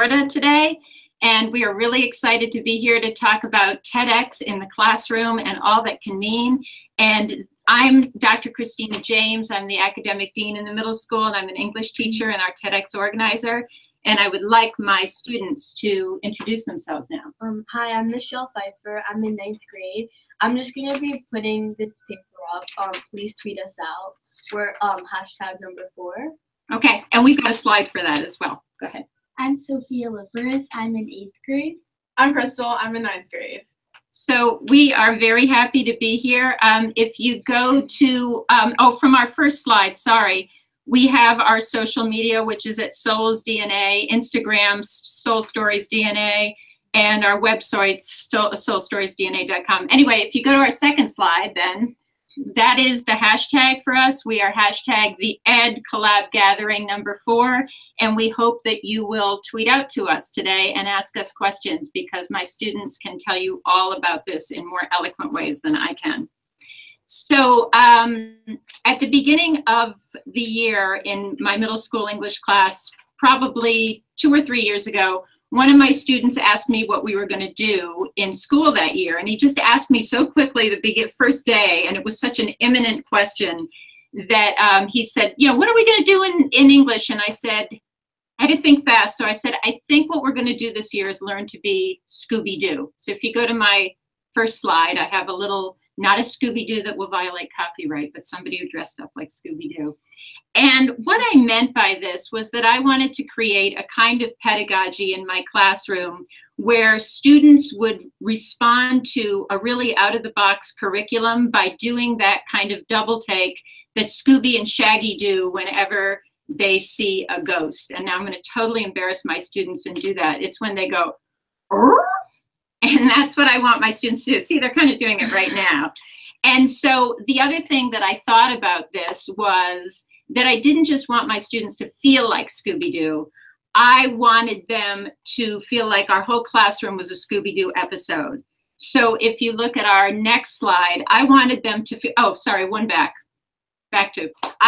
Florida today, and we are really excited to be here to talk about TEDx in the classroom and all that can mean. And I'm Dr. Cristina James. I'm the academic dean in the middle school, and I'm an English teacher and our TEDx organizer. And I would like my students to introduce themselves now. Hi, I'm Michelle Pfeiffer. I'm in 9th grade. I'm just going to be putting this paper up. Please tweet us out. We're #4. Okay, and we've got a slide for that as well. Go ahead. I'm Sophia Liveris. I'm in 8th grade. I'm Crystal. I'm in 9th grade. So we are very happy to be here. If you go to, from our first slide, sorry, we have our social media, which is at Souls DNA, Instagram, Soul Stories DNA, and our website, soulstoriesdna.com. Anyway, if you go to our second slide, then that is the hashtag for us. We are hashtag TheEdCollabGathering #4, and we hope that you will tweet out to us today and ask us questions, because my students can tell you all about this in more eloquent ways than I can. So at the beginning of the year in my middle school English class, probably 2 or 3 years ago, one of my students asked me what we were going to do in school that year. And he just asked me so quickly the first day, and it was such an imminent question that he said, what are we going to do in English? And I said, I had to think fast. So I said, I think what we're going to do this year is learn to be Scooby Doo. So if you go to my first slide, I have a little, not a Scooby Doo that will violate copyright, but somebody who dressed up like Scooby Doo. And what I meant by this was that I wanted to create a kind of pedagogy in my classroom where students would respond to a really out-of-the-box curriculum by doing that kind of double take that Scooby and Shaggy do whenever they see a ghost. And now I'm going to totally embarrass my students and do that. It's when they go, "Arr!" And that's what I want my students to do. See, they're kind of doing it right now. And so the other thing that I thought about this was that I didn't just want my students to feel like Scooby-Doo. I wanted them to feel like our whole classroom was a Scooby-Doo episode. So if you look at our next slide, I wanted them to feel, I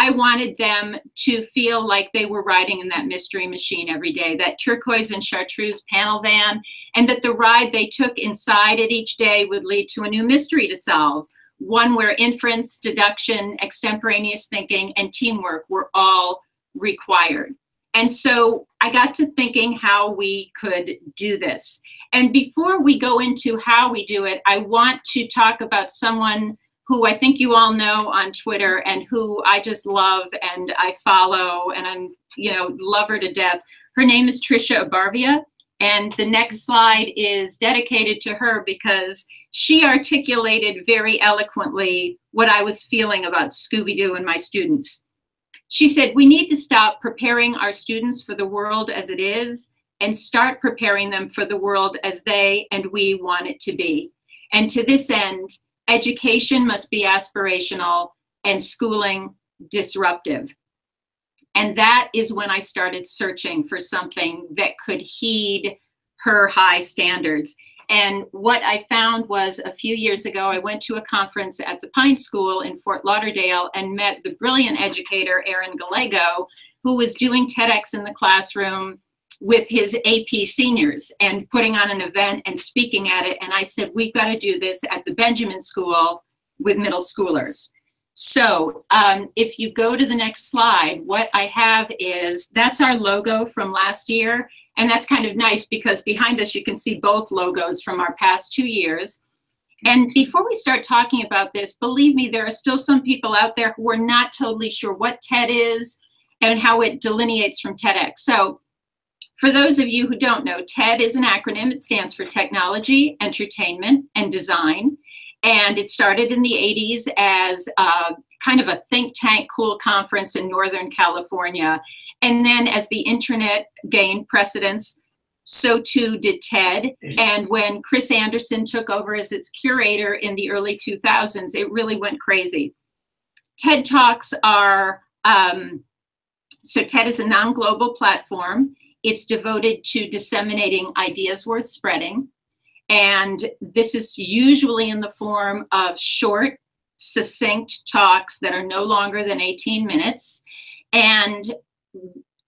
wanted them to feel like they were riding in that mystery machine every day, that turquoise and chartreuse panel van, and that the ride they took inside it each day would lead to a new mystery to solve. One where inference, deduction, extemporaneous thinking, and teamwork were all required. And so I got to thinking how we could do this. And before we go into how we do it, I want to talk about someone who I think you all know on Twitter and who I just love and I follow, and I'm, love her to death. Her name is Trisha Abarvia. And the next slide is dedicated to her because she articulated very eloquently what I was feeling about Scooby-Doo and my students. She said, we need to stop preparing our students for the world as it is and start preparing them for the world as they and we want it to be. And to this end, education must be aspirational and schooling disruptive. And that is when I started searching for something that could heed her high standards. And what I found was a few years ago, I went to a conference at the Pine School in Fort Lauderdale and met the brilliant educator, Aaron Gallego, who was doing TEDx in the classroom with his AP seniors and putting on an event and speaking at it. And I said, we've got to do this at the Benjamin School with middle schoolers. So if you go to the next slide, what I have is, that's our logo from last year. And that's kind of nice because behind us, you can see both logos from our past 2 years. And before we start talking about this, believe me, there are still some people out there who are not totally sure what TED is and how it delineates from TEDx. So for those of you who don't know, TED is an acronym. It stands for Technology, Entertainment, and Design. And it started in the 80s as kind of a think tank cool conference in Northern California. And then as the internet gained precedence, so too did TED. And when Chris Anderson took over as its curator in the early 2000s, it really went crazy. TED Talks are, so TED is a non-global platform. It's devoted to disseminating ideas worth spreading. And this is usually in the form of short, succinct talks that are no longer than 18 minutes. And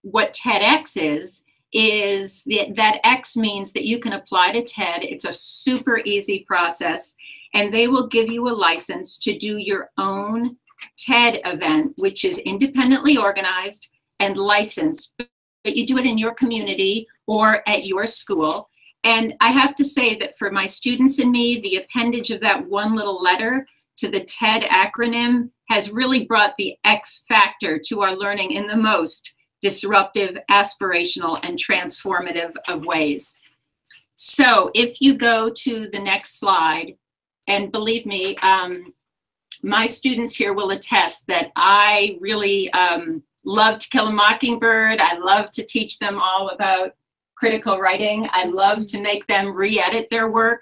what TEDx is that X means that you can apply to TED. It's a super easy process, and they will give you a license to do your own TED event, which is independently organized and licensed, but you do it in your community or at your school. And I have to say that for my students and me, the appendage of that one little letter to the TED acronym has really brought the X factor to our learning in the most disruptive, aspirational, and transformative of ways. So if you go to the next slide, and believe me, my students here will attest that I really love To Kill a Mockingbird. I love to teach them all about critical writing. I love to make them re-edit their work.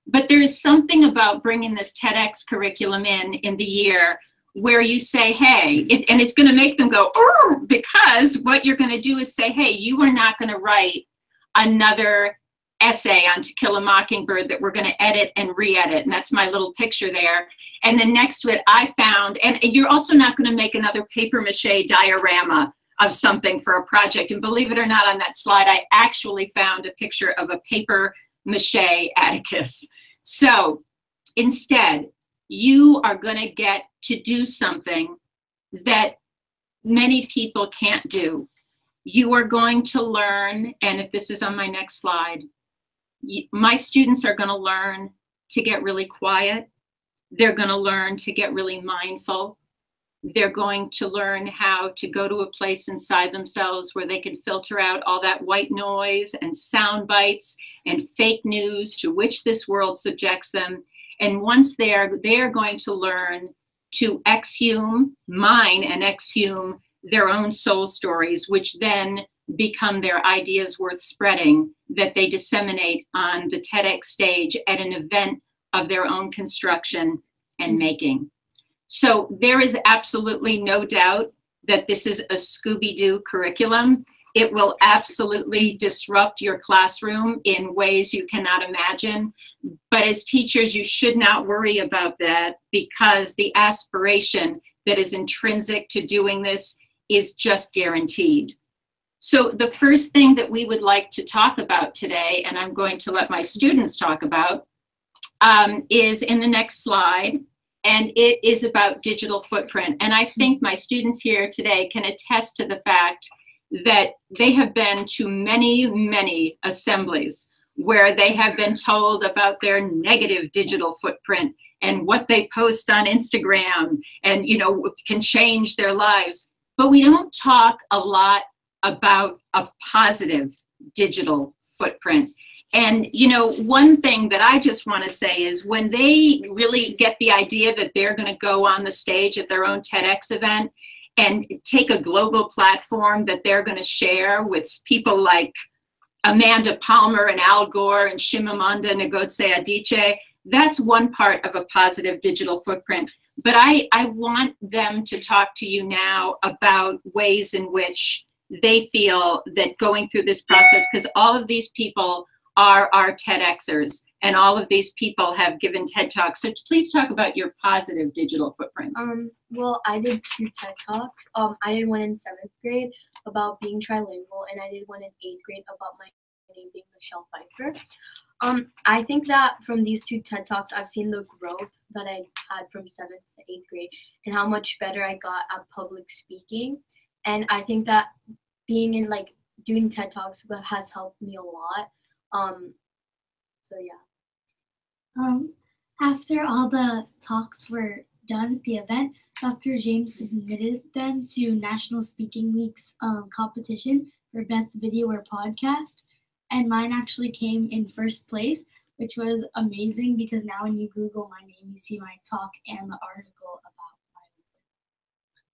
But there is something about bringing this TEDx curriculum in the year where you say, hey, and it's going to make them go, oh, because what you're going to do is say, hey, you are not going to write another essay on To Kill a Mockingbird that we're going to edit and re-edit. And that's my little picture there. And then next to it, I found, and you're also not going to make another paper mache diorama of something for a project. And believe it or not, on that slide, I actually found a picture of a paper mache Atticus. So instead, you are going to get to do something that many people can't do. You are going to learn, and if this is on my next slide, my students are going to learn to get really quiet. They're going to learn to get really mindful. They're going to learn how to go to a place inside themselves where they can filter out all that white noise and sound bites and fake news to which this world subjects them. And once they are going to learn to exhume, mine and exhume their own soul stories, which then become their ideas worth spreading, that they disseminate on the TEDx stage at an event of their own construction and making. So there is absolutely no doubt that this is a Scooby Doo curriculum. It will absolutely disrupt your classroom in ways you cannot imagine. But as teachers, you should not worry about that, because the aspiration that is intrinsic to doing this is just guaranteed. So the first thing that we would like to talk about today, and I'm going to let my students talk about, is in the next slide, and it is about digital footprint. And I think my students here today can attest to the fact that they have been to many, many assemblies where they have been told about their negative digital footprint and what they post on Instagram and, you know, can change their lives. But we don't talk a lot about a positive digital footprint. And, you know, one thing that I just want to say is when they really get the idea that they're going to go on the stage at their own TEDx event and take a global platform that they're going to share with people like Amanda Palmer and Al Gore and Chimamanda Ngozi Adichie, that's one part of a positive digital footprint. But I want them to talk to you now about ways in which they feel that going through this process, because all of these people are our TEDxers, and all of these people have given TED Talks. So please talk about your positive digital footprints. Well, I did 2 TED Talks. I did one in 7th grade about being trilingual, and I did one in 8th grade about my name being Michelle Pfeiffer. I think that from these 2 TED Talks, I've seen the growth that I had from 7th to 8th grade and how much better I got at public speaking. And I think that being in, like, doing TED Talks has helped me a lot. So yeah. After all the talks were done at the event, Dr. James submitted them to National Speaking Week's competition for Best Video or Podcast. And mine actually came in first place, which was amazing because now when you Google my name, you see my talk and the article about my work.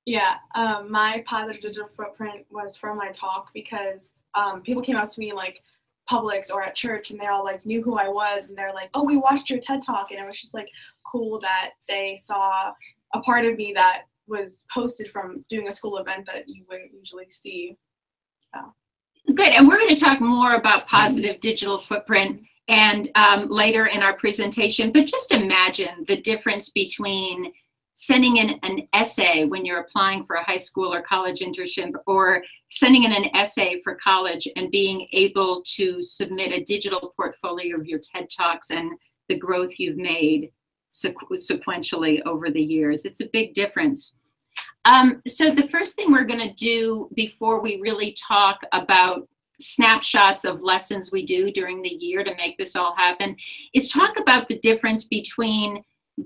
Yeah, my positive digital footprint was from my talk because people came up to me like Publix or at church and they all like knew who I was and they're like, oh, we watched your TED Talk, and it was just like cool that they saw a part of me that was posted from doing a school event that you wouldn't usually see. So. Good, and we're going to talk more about positive digital footprint and later in our presentation, but just imagine the difference between sending in an essay when you're applying for a high school or college internship, or sending in an essay for college and being able to submit a digital portfolio of your TED Talks and the growth you've made sequentially over the years. It's a big difference. So the first thing we're going to do before we really talk about snapshots of lessons we do during the year to make this all happen is talk about the difference between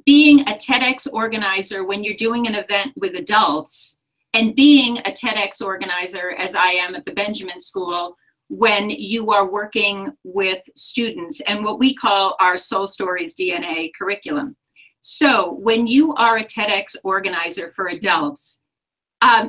being a TEDx organizer when you're doing an event with adults and being a TEDx organizer, as I am at the Benjamin School, when you are working with students and what we call our Soul Stories DNA curriculum. So when you are a TEDx organizer for adults,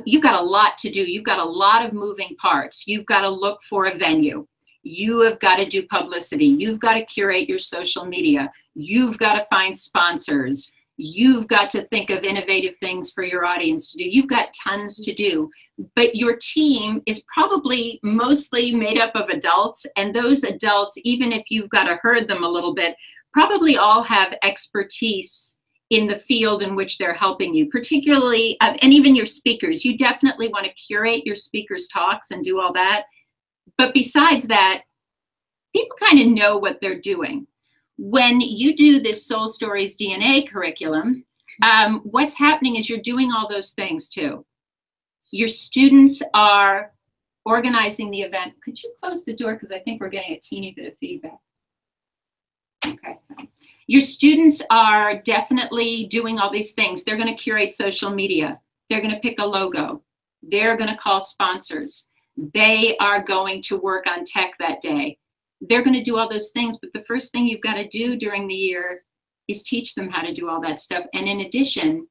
you've got a lot to do. You've got a lot of moving parts. You've got to look for a venue. You have got to do publicity. You've got to curate your social media. You've got to find sponsors. You've got to think of innovative things for your audience to do. You've got tons to do. But your team is probably mostly made up of adults. And those adults, even if you've got to herd them a little bit, probably all have expertise in the field in which they're helping you, particularly, and even your speakers. You definitely want to curate your speakers' talks and do all that. But besides that, people kind of know what they're doing. When you do this Soul Stories DNA curriculum, what's happening is you're doing all those things too. Your students are organizing the event. Could you close the door? Because I think we're getting a teeny bit of feedback. Okay. Your students are definitely doing all these things. They're going to curate social media. They're going to pick a logo. They're going to call sponsors. They are going to work on tech that day. They're going to do all those things, but the first thing you've got to do during the year is teach them how to do all that stuff. And in addition,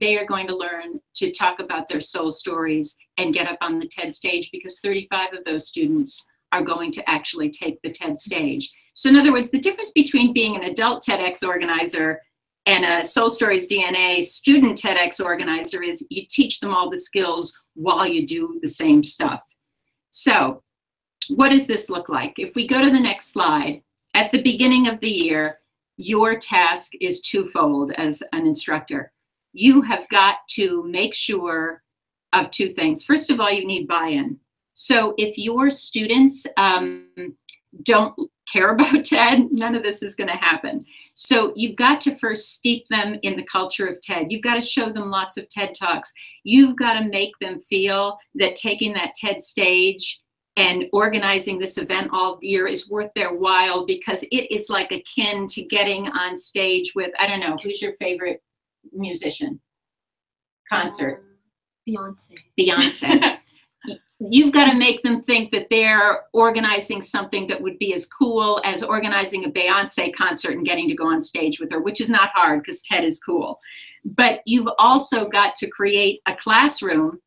they are going to learn to talk about their soul stories and get up on the TED stage, because 35 of those students are going to actually take the TED stage. So in other words, the difference between being an adult TEDx organizer and a Soul Stories DNA student TEDx organizer is you teach them all the skills while you do the same stuff. So what does this look like? If we go to the next slide, at the beginning of the year, your task is twofold as an instructor. You have got to make sure of two things. First of all, you need buy-in. So if your students don't care about TED, none of this is going to happen. So you've got to first steep them in the culture of TED. You've got to show them lots of TED Talks. You've got to make them feel that taking that TED stage and organizing this event all year is worth their while, because it is like akin to getting on stage with, I don't know, who's your favorite musician? Concert. Beyonce. Beyonce. You've got to make them think that they're organizing something that would be as cool as organizing a Beyonce concert and getting to go on stage with her, which is not hard because TED is cool. But you've also got to create a classroom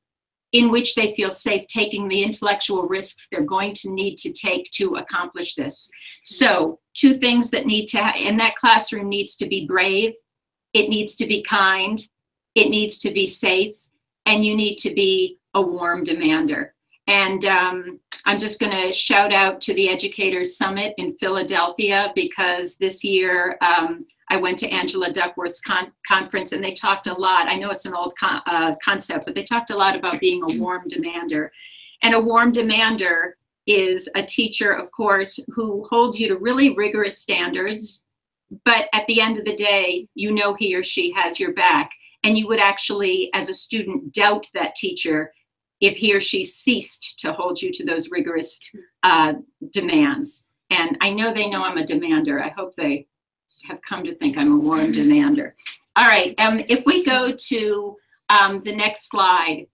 in which they feel safe taking the intellectual risks they're going to need to take to accomplish this. So two things that need to, in that classroom needs to be brave, it needs to be kind, it needs to be safe, and you need to be a warm demander. And I'm just going to shout out to the Educators Summit in Philadelphia, because this year I went to Angela Duckworth's conference, and they talked a lot. I know it's an old concept, but they talked a lot about being a warm demander. And a warm demander is a teacher, of course, who holds you to really rigorous standards, but at the end of the day, you know he or she has your back. And you would actually, as a student, doubt that teacher if he or she ceased to hold you to those rigorous demands. And I know they know I'm a demander. I hope they have come to think I'm a warm demander. All right, if we go to the next slide,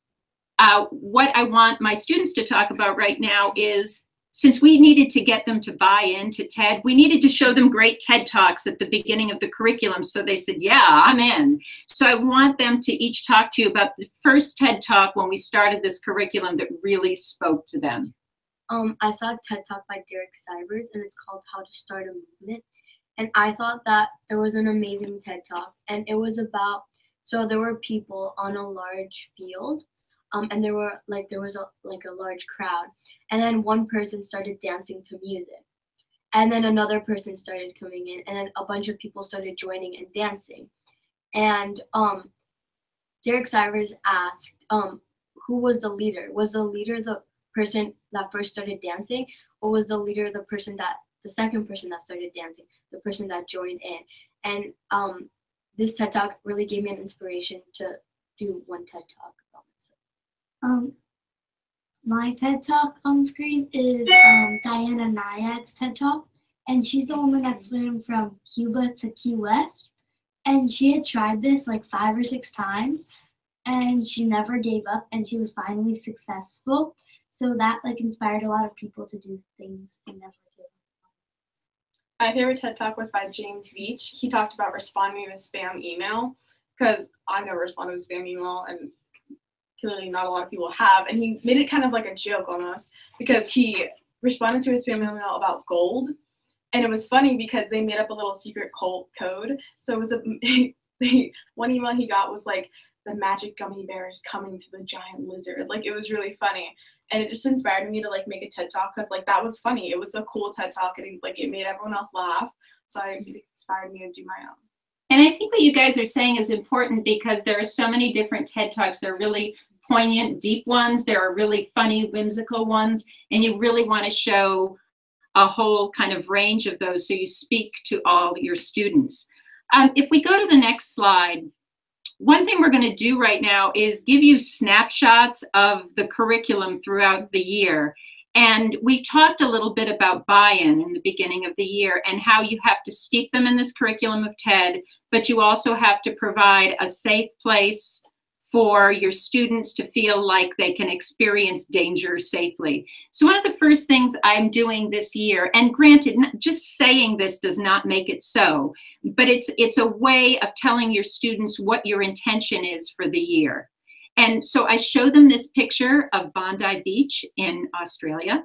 what I want my students to talk about right now is, since we needed to get them to buy into TED, we needed to show them great TED Talks at the beginning of the curriculum. So they said, yeah, I'm in. So I want them to each talk to you about the first TED Talk when we started this curriculum that really spoke to them. I saw a TED Talk by Derek Sivers, and it's called How to Start a Movement. And I thought that it was an amazing TED Talk. And it was about, so there were people on a large field, and there was a large crowd. And then one person started dancing to music. And then another person started coming in, and then a bunch of people started joining and dancing. And Derek Sivers asked, who was the leader? Was the leader the person that first started dancing, or was the leader the second person that started dancing, the person that joined in? And this TED Talk really gave me an inspiration to do one TED Talk about myself. My TED Talk on screen is Diana Nyad's TED Talk, and she's the woman that swam from Cuba to Key West, and she had tried this like 5 or 6 times, and she never gave up, and she was finally successful. So that like inspired a lot of people to do things and never give up. My favorite TED Talk was by James Beach. He talked about responding to spam email, because I never responded to spam email, and clearly not a lot of people have. And he made it kind of like a joke almost, because he responded to a spam email about gold. And it was funny because they made up a little secret code. So it was one email he got was like, the magic gummy bear is coming to the giant lizard. Like, it was really funny. And it just inspired me to like make a TED Talk, because like that was funny. It was a cool TED Talk, and it made everyone else laugh. So it inspired me to do my own. And I think what you guys are saying is important, because there are so many different TED Talks. There are really poignant, deep ones. There are really funny, whimsical ones. And you really want to show a whole kind of range of those so you speak to all your students. If we go to the next slide, one thing we're going to do right now is give you snapshots of the curriculum throughout the year. And we talked a little bit about buy-in in the beginning of the year and how you have to steep them in this curriculum of TED, but you also have to provide a safe place for your students to feel like they can experience danger safely. So one of the first things I'm doing this year, and granted, just saying this does not make it so, but it's a way of telling your students what your intention is for the year. And so I show them this picture of Bondi Beach in Australia.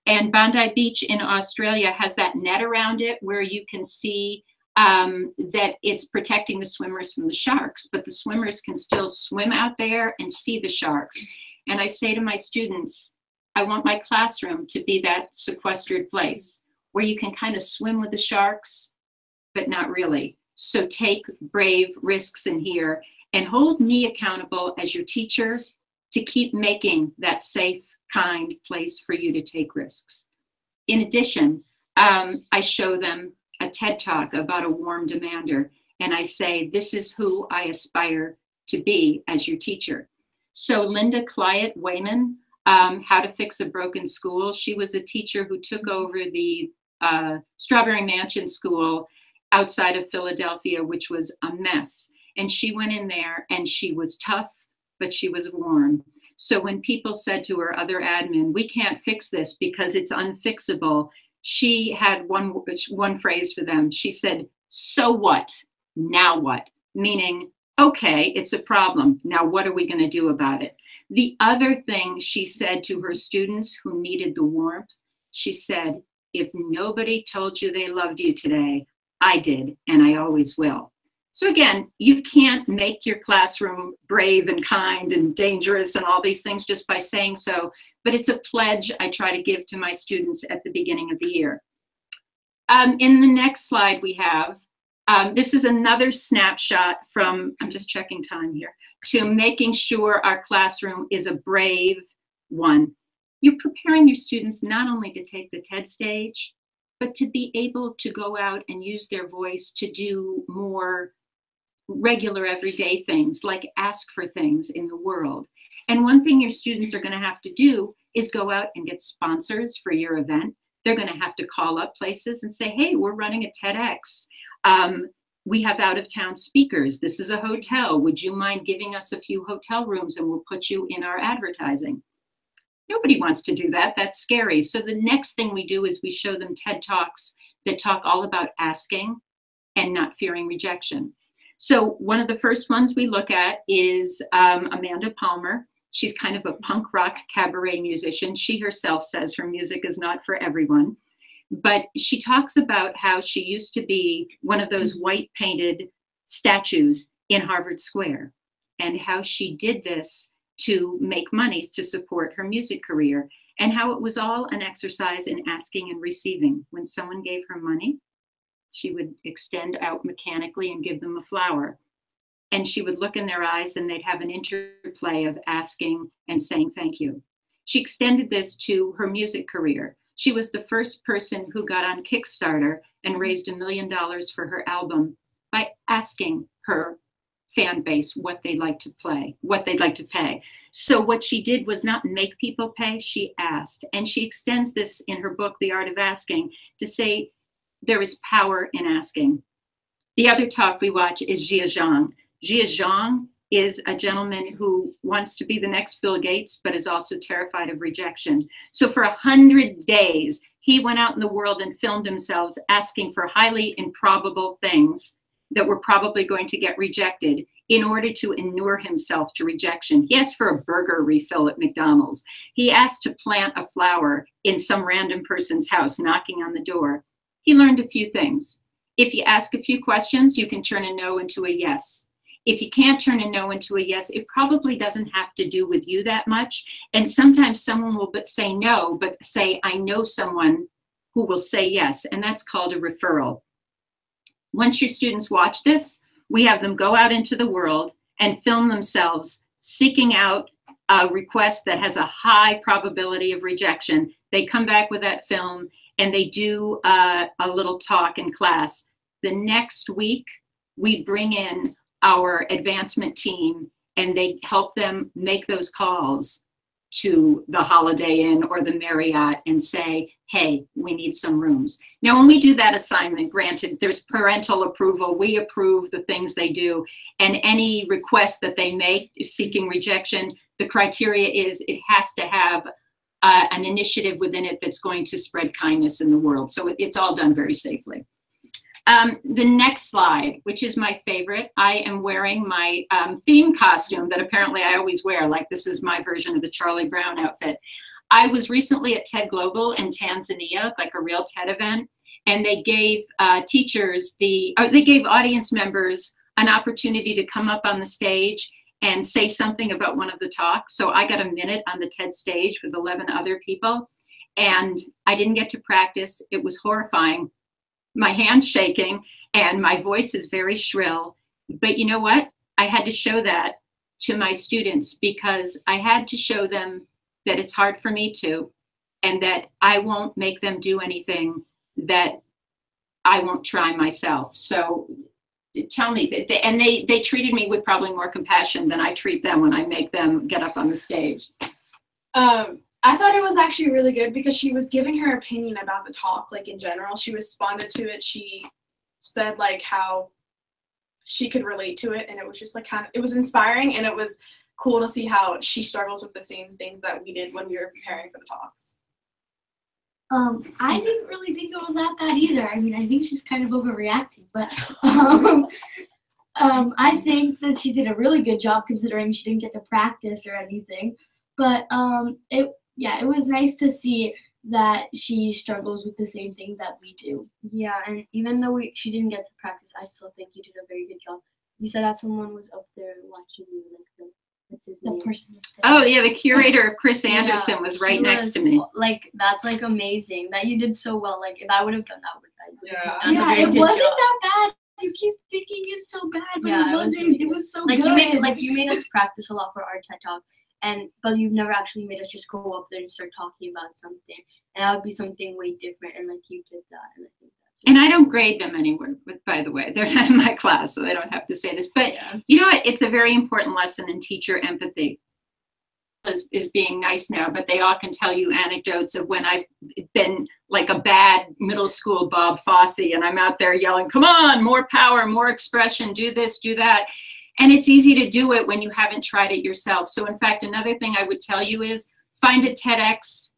And Bondi Beach in Australia has that net around it where you can see that it's protecting the swimmers from the sharks, but the swimmers can still swim out there and see the sharks. And I say to my students, I want my classroom to be that sequestered place where you can kind of swim with the sharks, but not really. So take brave risks in here and hold me accountable as your teacher to keep making that safe, kind place for you to take risks. In addition, I show them a TED Talk about a warm demander, and I say, this is who I aspire to be as your teacher. So Linda Clyott Wayman, How to Fix a Broken School, she was a teacher who took over the Strawberry Mansion School outside of Philadelphia, which was a mess. And she went in there and she was tough, but she was warm. So when people said to her other admin, we can't fix this because it's unfixable, she had one phrase for them. She said, so what? Now what? Meaning, okay, it's a problem. Now what are we going to do about it? The other thing she said to her students who needed the warmth, she said, if nobody told you they loved you today, I did, and I always will. So again, you can't make your classroom brave and kind and dangerous and all these things just by saying so, but it's a pledge I try to give to my students at the beginning of the year. In the next slide we have, this is another snapshot from, I'm just checking time here, to making sure our classroom is a brave one. You're preparing your students not only to take the TED stage, but to be able to go out and use their voice to do more regular everyday things, like ask for things in the world. And one thing your students are going to have to do is go out and get sponsors for your event. They're going to have to call up places and say, hey, we're running a TEDx. We have out-of-town speakers. This is a hotel. Would you mind giving us a few hotel rooms and we'll put you in our advertising? Nobody wants to do that. That's scary. So the next thing we do is we show them TED Talks that talk all about asking and not fearing rejection. So one of the first ones we look at is Amanda Palmer. She's kind of a punk rock cabaret musician. She herself says her music is not for everyone, but she talks about how she used to be one of those white painted statues in Harvard Square and how she did this to make money to support her music career and how it was all an exercise in asking and receiving. When someone gave her money, she would extend out mechanically and give them a flower. and she would look in their eyes, and they'd have an interplay of asking and saying thank you. She extended this to her music career. She was the first person who got on Kickstarter and raised $1 million for her album by asking her fan base what they'd like to play, what they'd like to pay. So what she did was not make people pay, she asked. And she extends this in her book, The Art of Asking, to say there is power in asking. The other talk we watch is Jia Zhang. Jia Zhang is a gentleman who wants to be the next Bill Gates, but is also terrified of rejection. So for 100 days, he went out in the world and filmed himself asking for highly improbable things that were probably going to get rejected in order to inure himself to rejection. He asked for a burger refill at McDonald's. He asked to plant a flower in some random person's house, knocking on the door. He learned a few things. If you ask a few questions, you can turn a no into a yes. If you can't turn a no into a yes, it probably doesn't have to do with you that much. And sometimes someone will say no, but say, I know someone who will say yes, and that's called a referral. Once your students watch this, we have them go out into the world and film themselves seeking out a request that has a high probability of rejection. They come back with that film and they do a little talk in class. The next week, we bring in our advancement team and they help them make those calls to the Holiday Inn or the Marriott and say, hey, we need some rooms. Now, when we do that assignment, granted, there's parental approval. We approve the things they do. And any request that they make seeking rejection, the criteria is it has to have an initiative within it that's going to spread kindness in the world. So it's all done very safely. The next slide, which is my favorite, I am wearing my theme costume that apparently I always wear, like this is my version of the Charlie Brown outfit. I was recently at TED Global in Tanzania, like a real TED event, and they gave teachers, they gave audience members an opportunity to come up on the stage and say something about one of the talks. So I got a minute on the TED stage with 11 other people, and I didn't get to practice. It was horrifying. My hand's shaking and my voice is very shrill. But you know what? I had to show that to my students because I had to show them that it's hard for me too, and that I won't make them do anything that I won't try myself. So tell me, and they treated me with probably more compassion than I treat them when I make them get up on the stage. I thought it was actually really good because she was giving her opinion about the talk, like in general. She responded to it. She said like how she could relate to it, and it was just like it was inspiring, and it was cool to see how she struggles with the same things that we did when we were preparing for the talks. I didn't really think it was that bad either. I mean, I think she's kind of overreacting, but I think that she did a really good job considering she didn't get to practice or anything. But it was nice to see that she struggles with the same things that we do. Yeah, and even though she didn't get to practice, I still think you did a very good job. You said that someone was up there watching you, like what's his name? Person. Oh yeah, the curator of Chris Anderson was right next to me. Like that's like amazing that you did so well. Like if I would have done that, it wasn't that bad. You keep thinking it's so bad, but it wasn't. It was so like good. You made us practice a lot for our TED Talk. But you've never actually made us just go up there and start talking about something, and that would be something way different. And like you did that, and I think that's. And I don't grade them anywhere. By the way, they're not in my class, so they don't have to say this. But you know what? It's a very important lesson in teacher empathy. Is being nice now, but they all can tell you anecdotes of when I've been like a bad middle school Bob Fosse, and I'm out there yelling, "Come on, more power, more expression, do this, do that." And it's easy to do it when you haven't tried it yourself. So in fact, another thing I would tell you is find a TEDx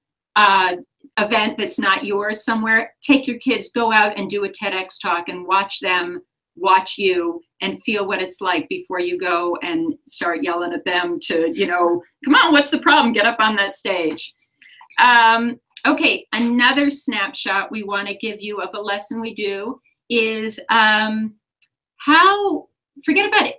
event that's not yours somewhere. Take your kids, go out and do a TEDx talk and watch them watch you and feel what it's like before you go and start yelling at them to, come on, what's the problem? Get up on that stage. Okay, another snapshot we want to give you of a lesson we do is forget about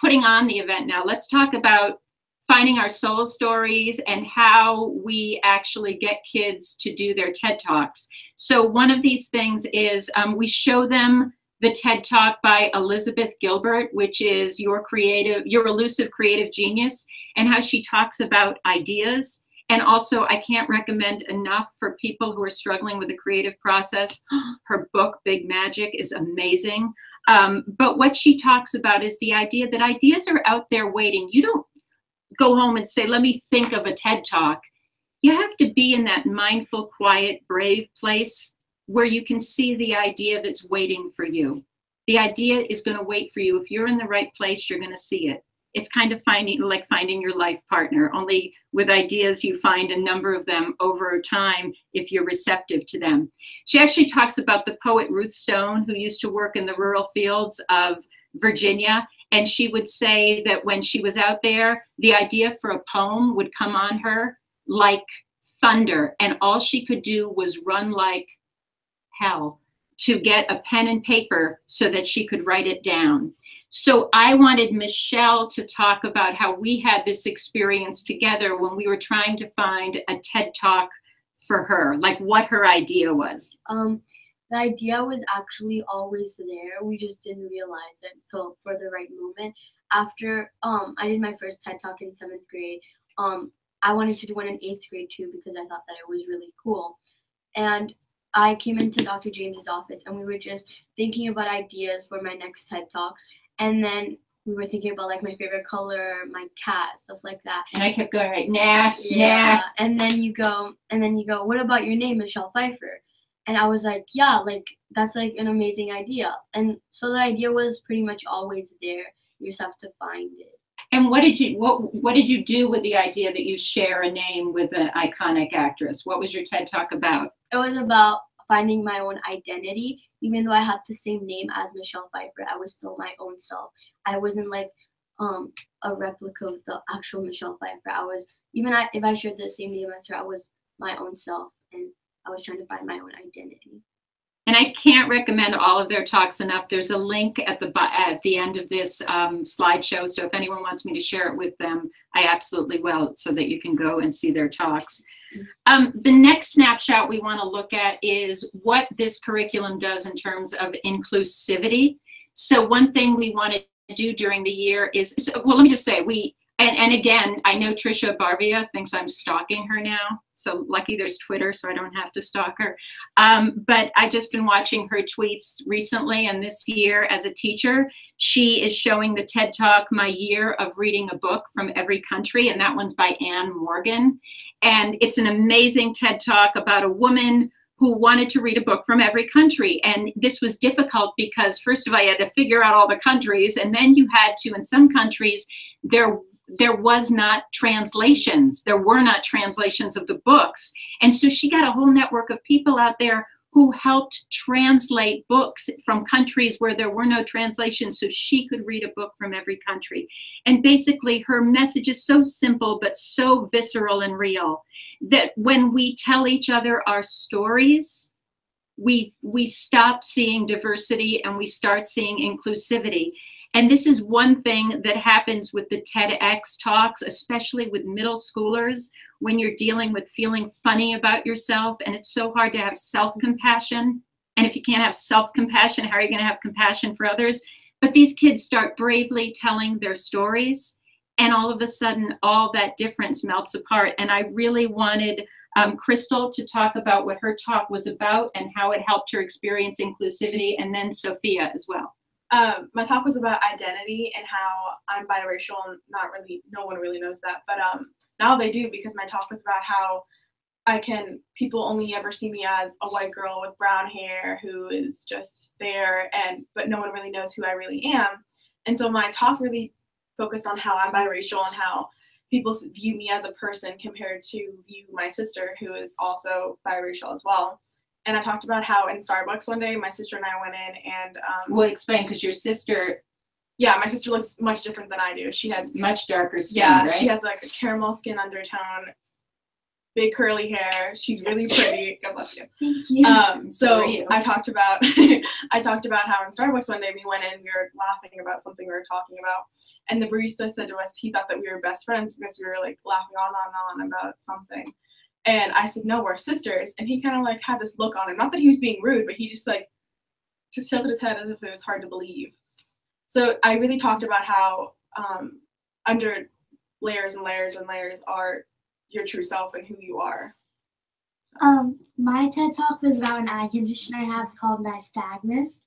putting on the event now. Let's talk about finding our soul stories and how we actually get kids to do their TED Talks. So one of these things is we show them the TED Talk by Elizabeth Gilbert, which is your elusive creative genius, and how she talks about ideas. And also, I can't recommend enough for people who are struggling with the creative process. Her book, Big Magic, is amazing. But what she talks about is the idea that ideas are out there waiting. You don't go home and say, let me think of a TED Talk. You have to be in that mindful, quiet, brave place where you can see the idea that's waiting for you. The idea is going to wait for you. If you're in the right place, you're going to see it. It's kind of finding your life partner. Only with ideas, you find a number of them over time if you're receptive to them. She actually talks about the poet Ruth Stone, who used to work in the rural fields of Virginia. And she would say that when she was out there, the idea for a poem would come on her like thunder. And all she could do was run like hell to get a pen and paper so that she could write it down. So I wanted Michelle to talk about how we had this experience together when we were trying to find a TED Talk for her, like what her idea was. The idea was actually always there. We just didn't realize it until for the right moment. After I did my first TED Talk in 7th grade, I wanted to do one in 8th grade too because I thought that it was really cool. And I came into Dr. James's office and we were just thinking about ideas for my next TED Talk. And then we were thinking about like my favorite color, my cat, stuff like that. And I kept going like, nah, yeah. nah. And then you go, what about your name, Michelle Pfeiffer? And I was like, yeah, like that's like an amazing idea. And so the idea was pretty much always there. You just have to find it. And what did you do with the idea that you share a name with an iconic actress? What was your TED Talk about? It was about finding my own identity. Even though I had the same name as Michelle Pfeiffer, I was still my own self. I wasn't like a replica of the actual Michelle Pfeiffer. If I shared the same name as her, I was my own self, and I was trying to find my own identity. And I can't recommend all of their talks enough. There's a link at the end of this slideshow. So if anyone wants me to share it with them, I absolutely will, so that you can go and see their talks. The next snapshot we want to look at is what this curriculum does in terms of inclusivity. So one thing we want to do during the year is, well, let me just say, and again, I know Trisha Barvia thinks I'm stalking her now. So lucky there's Twitter, so I don't have to stalk her. But I've just been watching her tweets recently, and this year as a teacher, she is showing the TED Talk, My Year of Reading a Book from Every Country, and that one's by Anne Morgan. And it's an amazing TED Talk about a woman who wanted to read a book from every country. And this was difficult because first of all, you had to figure out all the countries, and then you had to, in some countries, there were not translations of the books. And so she got a whole network of people out there who helped translate books from countries where there were no translations, so she could read a book from every country. And basically her message is so simple, but so visceral and real, that when we tell each other our stories, we stop seeing diversity and we start seeing inclusivity. And this is one thing that happens with the TEDx talks, especially with middle schoolers, when you're dealing with feeling funny about yourself, and it's so hard to have self-compassion. And if you can't have self-compassion, how are you going to have compassion for others? But these kids start bravely telling their stories, and all of a sudden, all that difference melts apart. And I really wanted Crystal to talk about what her talk was about and how it helped her experience inclusivity, and then Sophia as well. My talk was about identity and how I'm biracial, and no one really knows that, but now they do, because my talk was about how people only ever see me as a white girl with brown hair who is just there, but no one really knows who I really am. And so my talk really focused on how I'm biracial and how people view me as a person compared to view my sister, who is also biracial as well. And I talked about how in Starbucks one day, my sister and I went in and... Well, explain, because your sister... Yeah, my sister looks much different than I do. She has... Much darker skin, yeah, right? She has like a caramel skin undertone, big curly hair. She's really pretty. God bless you. Thank you. So I talked about how in Starbucks one day we went in, we were laughing about something we were talking about, and the barista said to us he thought that we were best friends because we were like laughing on about something. And I said, no, we're sisters. And he kind of like had this look on him. Not that he was being rude, but he just like tilted his head as if it was hard to believe. So I really talked about how under layers and layers and layers are your true self and who you are. My TED Talk was about an eye condition I have called nystagmus.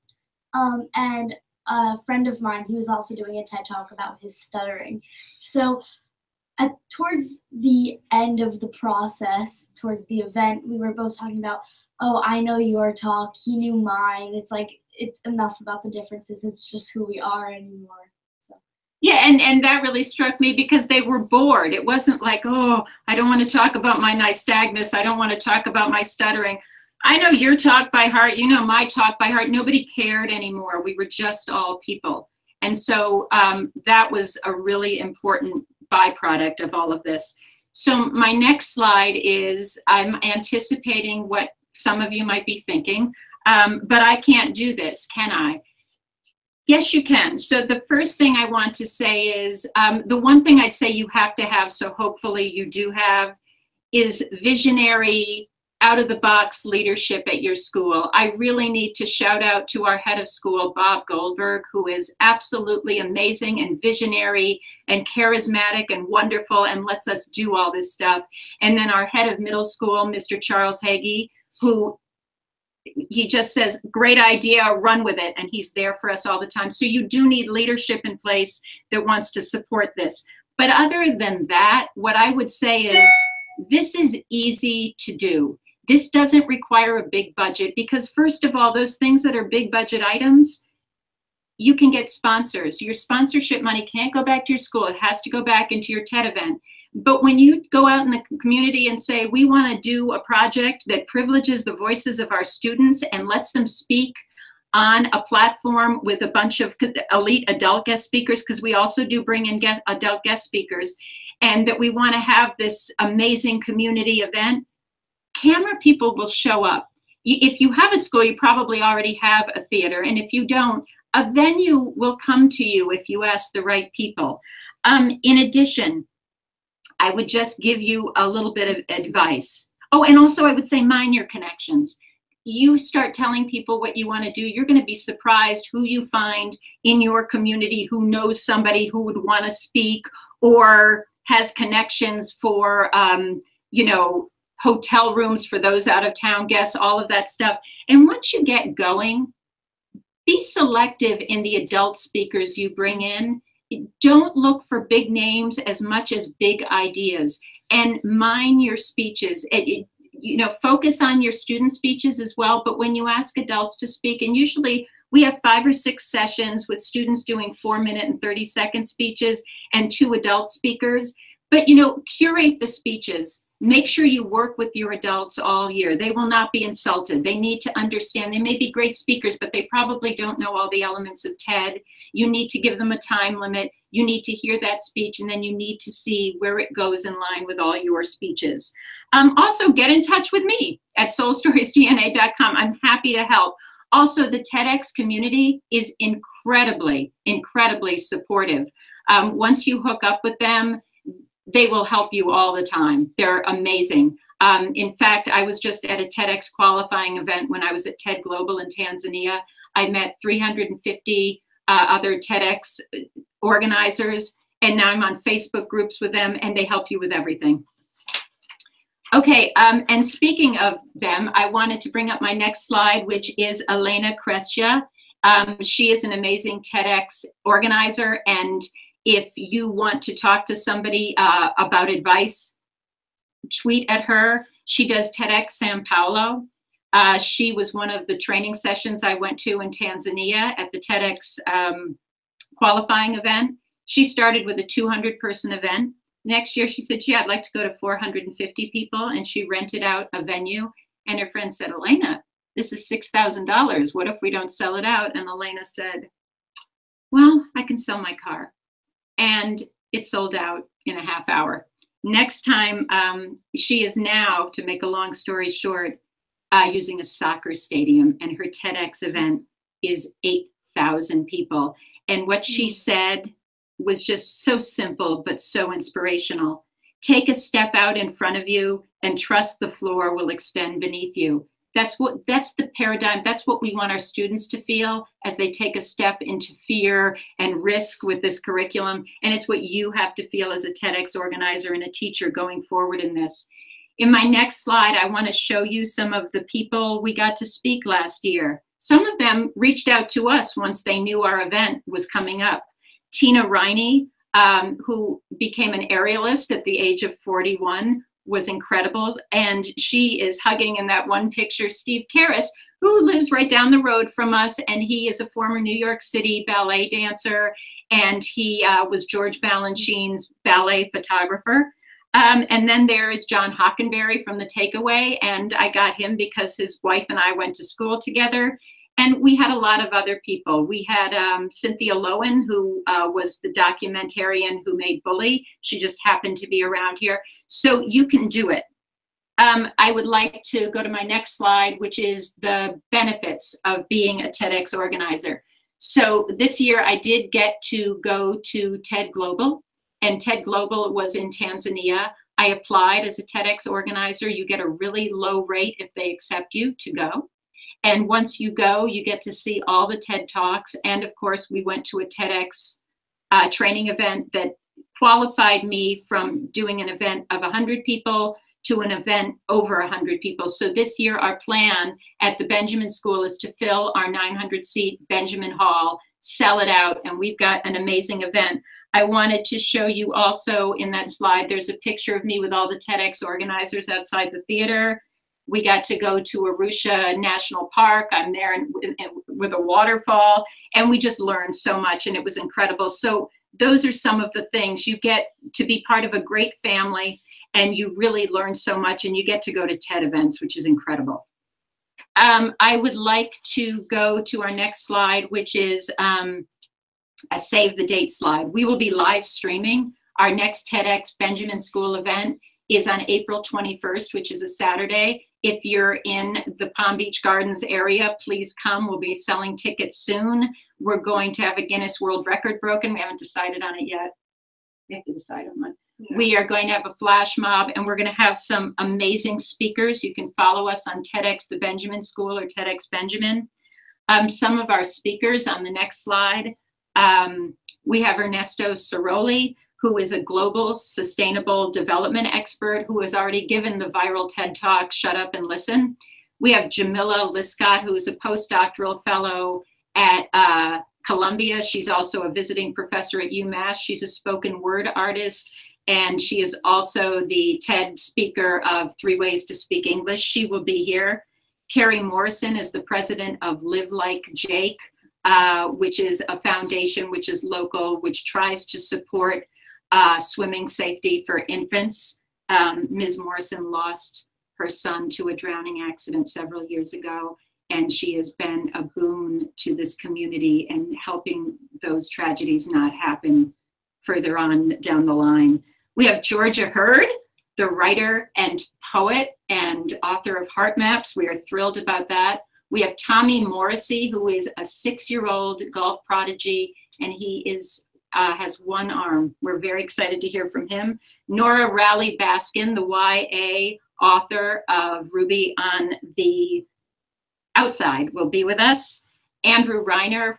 And a friend of mine, he was also doing a TED Talk about his stuttering. So towards the end of the process, towards the event, we were both talking about, oh, I know your talk, he knew mine. It's like, it's enough about the differences. It's just who we are anymore. So. Yeah, and that really struck me because they were bored. It wasn't like, oh, I don't want to talk about my nystagmus. I don't want to talk about my stuttering. I know your talk by heart. You know my talk by heart. Nobody cared anymore. We were just all people. And so that was a really important byproduct of all of this. So my next slide is, I'm anticipating what some of you might be thinking, but I can't do this, can I? Yes, you can. So the first thing I want to say is, the one thing I'd say you have to have, so hopefully you do have, is visionary, out-of-the-box leadership at your school. I really need to shout out to our head of school, Bob Goldberg, who is absolutely amazing and visionary and charismatic and wonderful and lets us do all this stuff. And then our head of middle school, Mr. Charles Hagee, who he just says, great idea, run with it. And he's there for us all the time. So you do need leadership in place that wants to support this. But other than that, what I would say is, this is easy to do. This doesn't require a big budget because, first of all, those things that are big budget items, you can get sponsors. Your sponsorship money can't go back to your school. It has to go back into your TED event. But when you go out in the community and say, we want to do a project that privileges the voices of our students and lets them speak on a platform with a bunch of elite adult guest speakers, because we also do bring in adult guest speakers, and that we want to have this amazing community event, camera people will show up. If you have a school, you probably already have a theater. And if you don't, a venue will come to you if you ask the right people. In addition, I would just give you a little bit of advice. Oh, and also I would say mind your connections. You start telling people what you want to do, you're going to be surprised who you find in your community who knows somebody who would want to speak or has connections for, you know, hotel rooms for those out of town guests, all of that stuff. And once you get going, be selective in the adult speakers you bring in. Don't look for big names as much as big ideas, and mind your speeches. You know, focus on your student speeches as well. But when you ask adults to speak, and usually we have 5 or 6 sessions with students doing 4-minute and 30-second speeches and 2 adult speakers. But, you know, curate the speeches. Make sure you work with your adults all year. They will not be insulted. They need to understand. They may be great speakers, but they probably don't know all the elements of TED. You need to give them a time limit. You need to hear that speech, and then you need to see where it goes in line with all your speeches. Also, get in touch with me at soulstoriesdna.com. I'm happy to help. Also, the TEDx community is incredibly, incredibly supportive. Once you hook up with them, they will help you all the time. They're amazing. In fact, I was just at a TEDx qualifying event when I was at TED Global in Tanzania. I met 350 other TEDx organizers, and now I'm on Facebook groups with them, and they help you with everything. Okay, and speaking of them, I wanted to bring up my next slide, which is Elena Krescia. She is an amazing TEDx organizer, and if you want to talk to somebody about advice, tweet at her. She does TEDx Sao Paulo. She was one of the training sessions I went to in Tanzania at the TEDx qualifying event. She started with a 200-person event. Next year, she said, gee, I'd like to go to 450 people, and she rented out a venue. And her friend said, Elena, this is $6,000. What if we don't sell it out? And Elena said, well, I can sell my car. And it sold out in a half hour. Next time, she is now, to make a long story short, using a soccer stadium, and her TEDx event is 8,000 people. And what she said was just so simple, but so inspirational. Take a step out in front of you and trust the floor will extend beneath you. That's the paradigm. That's what we want our students to feel as they take a step into fear and risk with this curriculum. And it's what you have to feel as a TEDx organizer and a teacher going forward in this. In my next slide, I want to show you some of the people we got to speak last year. Some of them reached out to us once they knew our event was coming up. Tina Riney, who became an aerialist at the age of 41, was incredible. And she is hugging in that one picture Steve Karras, who lives right down the road from us. And he is a former New York City ballet dancer. And he was George Balanchine's ballet photographer. And then there is John Hockenberry from The Takeaway. And I got him because his wife and I went to school together. And we had a lot of other people. We had Cynthia Lowen, who was the documentarian who made Bully. She just happened to be around here. So you can do it. I would like to go to my next slide, which is the benefits of being a TEDx organizer. So this year I did get to go to TED Global, and TED Global was in Tanzania. I applied as a TEDx organizer. You get a really low rate if they accept you to go. And once you go, you get to see all the TED Talks. And of course, we went to a TEDx training event that qualified me from doing an event of 100 people to an event over 100 people. So this year, our plan at the Benjamin School is to fill our 900-seat Benjamin Hall, sell it out, and we've got an amazing event. I wanted to show you also in that slide, there's a picture of me with all the TEDx organizers outside the theater. We got to go to Arusha National Park. I'm there with a waterfall, and we just learned so much, and it was incredible. So those are some of the things. You get to be part of a great family, and you really learn so much, and you get to go to TED events, which is incredible. I would like to go to our next slide, which is a save the date slide. We will be live streaming. Our next TEDx Benjamin School event is on April 21st, which is a Saturday. If you're in the Palm Beach Gardens area, please come. We'll be selling tickets soon. We're going to have a Guinness World Record broken. We haven't decided on it yet. We have to decide on one. Yeah. We are going to have a flash mob, and we're going to have some amazing speakers. You can follow us on TEDx The Benjamin School or TEDx Benjamin. Some of our speakers on the next slide. We have Ernesto Ciroli, who is a global sustainable development expert who has already given the viral TED Talk, Shut Up and Listen. We have Jamila Liscott, who is a postdoctoral fellow at Columbia. She's also a visiting professor at UMass. She's a spoken word artist, and she is also the TED speaker of 3 Ways to Speak English. She will be here. Carrie Morrison is the president of Live Like Jake, which is a foundation which is local, which tries to support swimming safety for infants. Ms. Morrison lost her son to a drowning accident several years ago, and she has been a boon to this community and helping those tragedies not happen further on down the line. We have Georgia Hurd, the writer and poet and author of Heart Maps. We are thrilled about that. We have Tommy Morrissey, who is a 6-year-old golf prodigy, and he is has one arm. We're very excited to hear from him. Nora Rowley Baskin, the YA author of Ruby on the Outside, will be with us. Andrew Reiner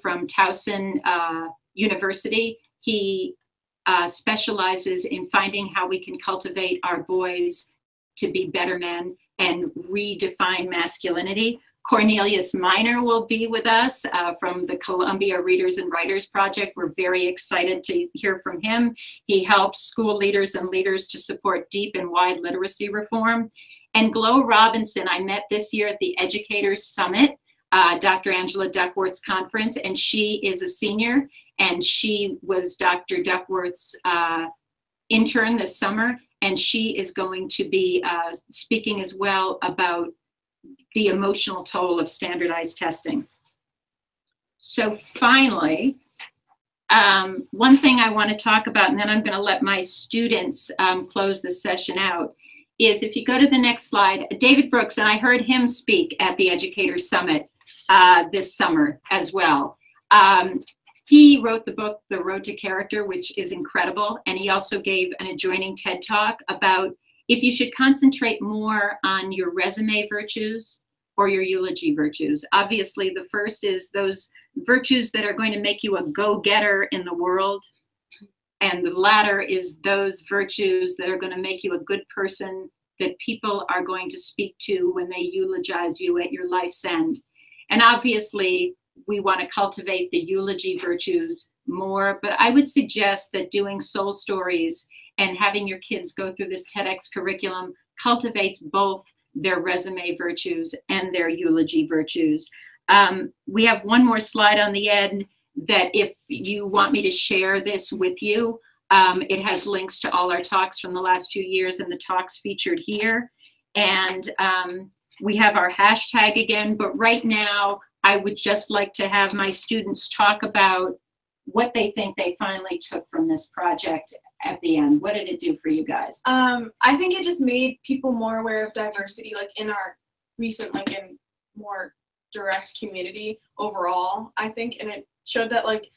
from Towson University. He specializes in finding how we can cultivate our boys to be better men and redefine masculinity. Cornelius Miner will be with us from the Columbia Readers and Writers Project. We're very excited to hear from him. He helps school leaders and leaders to support deep and wide literacy reform. And Glo Robinson, I met this year at the Educators Summit, Dr. Angela Duckworth's conference, and she is a senior, and she was Dr. Duckworth's intern this summer, and she is going to be speaking as well about the emotional toll of standardized testing. So finally, one thing I want to talk about, and then I'm going to let my students close this session out, is if you go to the next slide, David Brooks, and I heard him speak at the Educators Summit this summer as well. He wrote the book, The Road to Character, which is incredible, and he also gave an adjoining TED Talk about if you should concentrate more on your resume virtues or your eulogy virtues. Obviously, the first is those virtues that are going to make you a go-getter in the world. And the latter is those virtues that are going to make you a good person that people are going to speak to when they eulogize you at your life's end. And obviously, we want to cultivate the eulogy virtues more, but I would suggest that doing soul stories and having your kids go through this TEDx curriculum cultivates both their resume virtues and their eulogy virtues. We have one more slide on the end that if you want me to share this with you, it has links to all our talks from the last 2 years and the talks featured here. And we have our hashtag again, but right now I would just like to have my students talk about what they think they finally took from this project at the end. What did it do for you guys? I think it just made people more aware of diversity, like in our recent, like in more direct community overall, I think, and it showed that like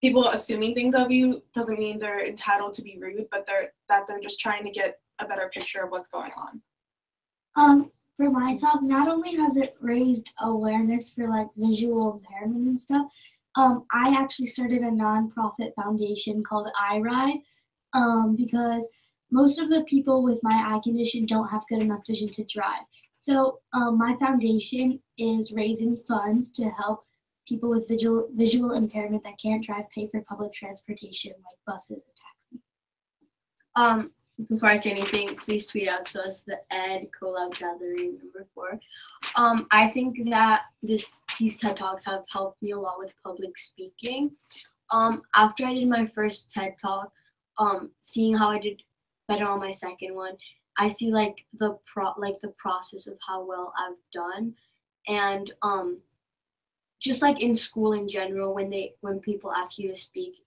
people assuming things of you doesn't mean they're entitled to be rude, but they're just trying to get a better picture of what's going on. For my talk, not only has it raised awareness for like visual impairment and stuff, I actually started a nonprofit foundation called iRide, because most of the people with my eye condition don't have good enough vision to drive. So my foundation is raising funds to help people with visual impairment that can't drive pay for public transportation like buses and taxis. Before I say anything, please tweet out to us the TheEdCollabGathering #4. I think that these TED Talks have helped me a lot with public speaking. After I did my first TED Talk, seeing how I did better on my second one, I see like the process of how well I've done, and just like in school in general, when people ask you to speak,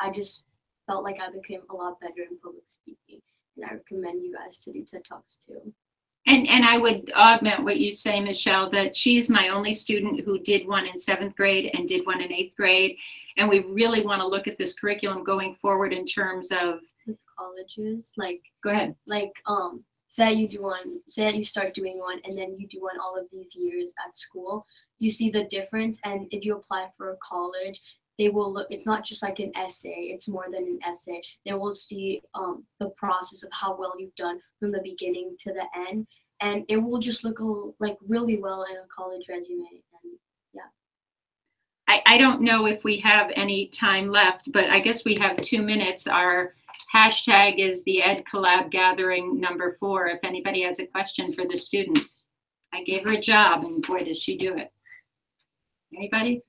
I just felt like I became a lot better in public speaking, and I recommend you guys to do TED Talks too. And I would augment what you say, Michelle, that she's my only student who did one in 7th grade and did one in 8th grade. And we really want to look at this curriculum going forward in terms of with colleges, like go ahead. Like say that you start doing one and then you do one all of these years at school, you see the difference, and if you apply for a college, they will look, it's not just like an essay, it's more than an essay. They will see the process of how well you've done from the beginning to the end, and it will just look like really well in a college resume. And yeah. I don't know if we have any time left, but I guess we have 2 minutes. Our hashtag is TheEdCollabGathering #4. If anybody has a question for the students. I gave her a job, and boy, does she do it. Anybody?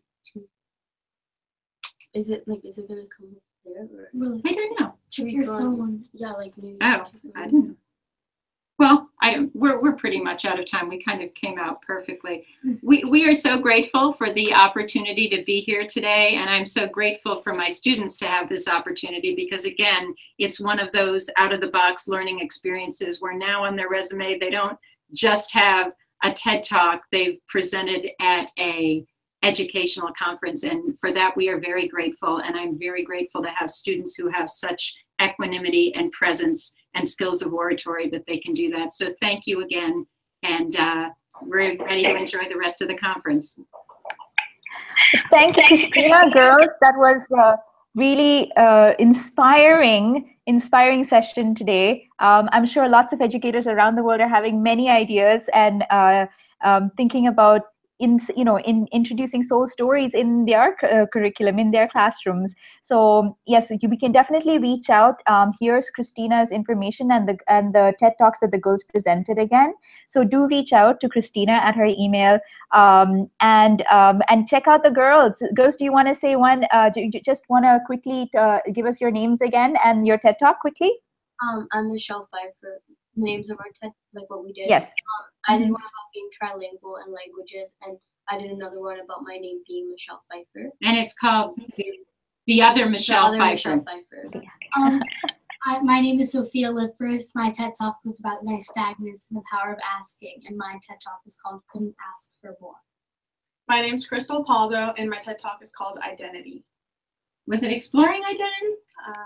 Is it gonna come up there? Or? Really? I don't know. Check your phone. Yeah, like maybe. Oh, I don't know. Well, we're pretty much out of time. We kind of came out perfectly. We are so grateful for the opportunity to be here today, and I'm so grateful for my students to have this opportunity because, again, it's one of those out-of-the-box learning experiences where now on their resume they don't just have a TED Talk, they've presented at a educational conference, and for that we are very grateful, and I'm very grateful to have students who have such equanimity and presence and skills of oratory that they can do that. So thank you again, and we're ready to enjoy the rest of the conference. Thank you, Cristina, girls. That was really inspiring session today. I'm sure lots of educators around the world are having many ideas and thinking about introducing soul stories in their curriculum, in their classrooms. So yes, we can definitely reach out. Here's Cristina's information and the TED Talks that the girls presented again. So do reach out to Cristina at her email and check out the girls. Girls, do you want to say one? Do you just want to quickly give us your names again and your TED Talk quickly? I'm Michelle Pfeiffer. Names of our TED, like what we did. Yes. I did one about being trilingual and languages, and I did another one about my name being Michelle Pfeiffer. And it's called The Other Michelle Pfeiffer. Michelle Pfeiffer. My name is Sophia Lippers. My TED Talk was about nystagmus and the power of asking, and my TED Talk is called Couldn't Ask for More. My name's Crystal Paldo, and my TED Talk is called Identity. Was it Exploring Identity?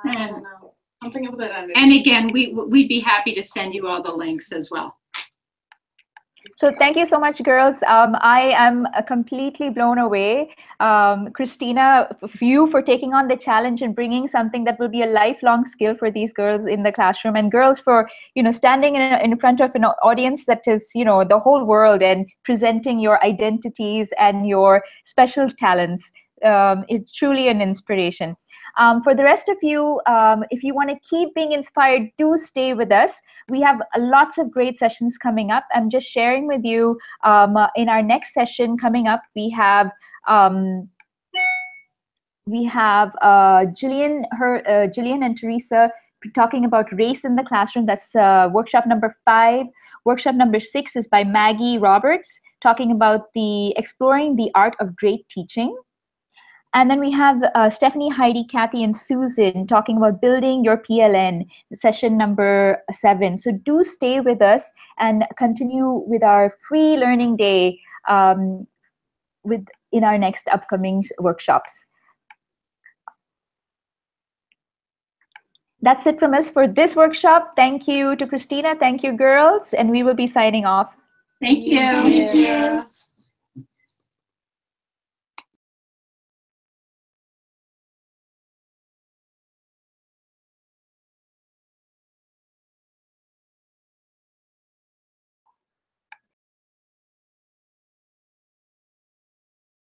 I don't know. Something with it. And again, we'd be happy to send you all the links as well. So thank you so much, girls. I am completely blown away. Cristina, you for taking on the challenge and bringing something that will be a lifelong skill for these girls in the classroom, and girls for, standing in front of an audience that is, the whole world, and presenting your identities and your special talents. It's truly an inspiration. For the rest of you, if you want to keep being inspired, do stay with us. We have lots of great sessions coming up. I'm just sharing with you in our next session coming up, we have Jillian and Teresa talking about race in the classroom. That's workshop number 5. Workshop number 6 is by Maggie Roberts, talking about exploring the art of great teaching. And then we have Stephanie, Heidi, Kathy, and Susan talking about building your PLN, session number 7. So do stay with us and continue with our free learning day in our next upcoming workshops. That's it from us for this workshop. Thank you to Cristina. Thank you, girls. And we will be signing off. Thank you. Thank you.